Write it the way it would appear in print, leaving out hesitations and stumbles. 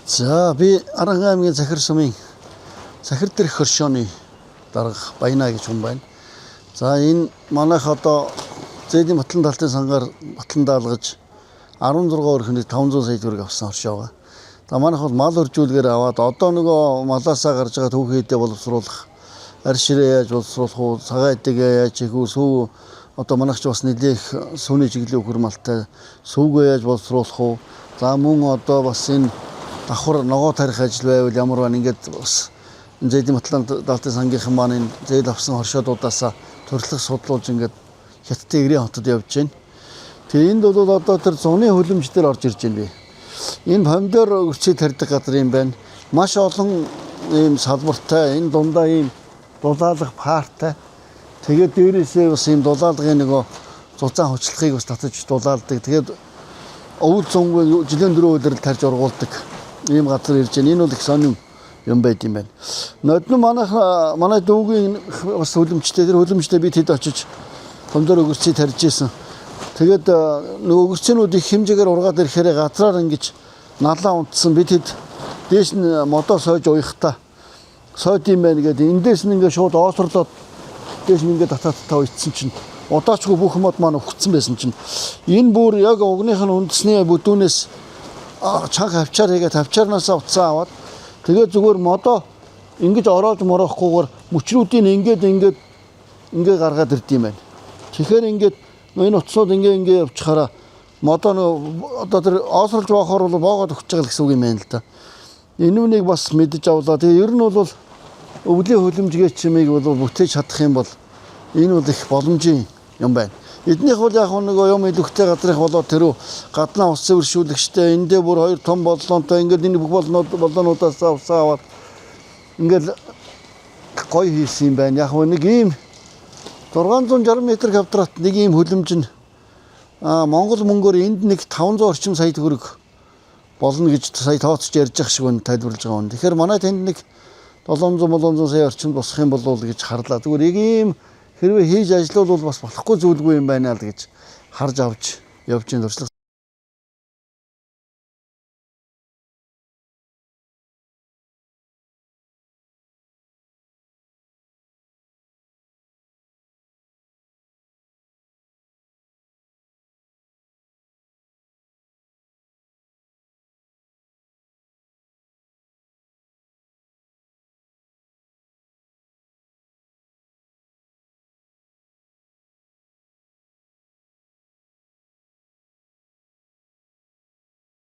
За би Аранхан аймгийн Захир сумын Захир дээрх хоршооны дарга Баяна гэж хүн байна. За энэ манайх одоо зээлийн батлан даалтын сангаар батлан даалгаж 16 өрхөнд 500 сая төгрөг авсан хоршоогоо. За манайх бол мал өржүүлгээр аваад одоо нөгөө малаасаа гарч байгаа түүхийдээ боловсруулах, арь ширээ яаж боловсруулах уу, цагаан эдэгээ яаж хийх үү, сүү одоо манайх ч бас нэлээх сүүний чиглэлийн хөрмалтай сүүгээ яаж боловсруулах уу. За мөн одоо бас энэ давхар ногоо тарих ажил байвал ямар байна ингээд бас зээлийн батлан даалтын сангийнхан маань энэ зээл авсан хоршоодуудаасаа төрөлх судлуулж ингээд Хятадын Ирийн хотод явж байна. Тэгээ энд бол одоо тэр зуны хөлөмж дээр орж ирж байна би. Энэ помидор өрчий тарьдаг газар юм байна. Маш олон ийм салбартай, энэ дундаа ийм дулаалга партай. Тэгээд дээрээсээ бас ийм дулаалгын нөгөө зузаан хүчлэхийг бас татаж дулаалдаг. Тэгээд өвөл зунг жилийн 4 өдрөл тарьж ургуулдаг. Ийм газар ирж байна. Энэ бол их сонирм юм байд юм байна. Нодно манай дүүгийн бас хөлөмжтэй тэр хөлөмжтэй би тэд очиж помидор өгөрчий тарьж исэн. Тэгээд нөгөө өгөрчнүүд их хэмжээгээр ургаад ирэхээр газраар ингэж налаа унтсан бид хэд дээш нь модоор сойж уяхта сойд юм байна гэдэг. Эндээс нь ингээд шууд оосрлоод дээш нь ингээд татаа уйцсан чинь удаачгүй бүх мод маань өгцсөн байсан чинь энэ бүр яг угных нь үндэсний бүдүүнээс чанга хавчаар хийгээд хавчаарнаасаа утсаа аваад тэгээд зүгээр модоо ингэж ороож мороохгүйгээр мөчрүүдийн ингээд гаргаад ирд юм байна. Тэгэхээр ингээд энэ утсууд ингээ явчихаараа модоо одоо тэр оосрлж байхаар бол боогод өгч байгаа гэсэн үг юм байна л да. Энэ үнийг бас мэдэж авлаа. Тэгээ ер нь бол өвлийн хөлөмжгээ чимийг бол бүтээж чадах юм бол энэ бол их боломжийн юм байна. Эднийх бол яг нөгөө юм илүүхтэй газрынх болоод тэрөө гаднаа ус цэвэршүүлэгчтэй эндээ бүр 2 том боллоонтой ингээд энэ бүх боллоонуудаас авсаа аваад ингээд гоё хийсэн юм байна. Яг нэг ийм 660 м квадрат нэг ийм хөлөмж нь Монгол мөнгөөр энд нэг 500 орчим сая төгрөг болно гэж сая тооцож ярьж байгаа шиг байна тайлбарлаж байгаа юм. Тэгэхээр манай тэнд нэг 700 сая орчим босох юм болов уу гэж харлаа. Зүгээр ийм хэрвээ хийж ажиллавал бас болохгүй зүйлгүй юм байна л гэж харж авч явж байгаа.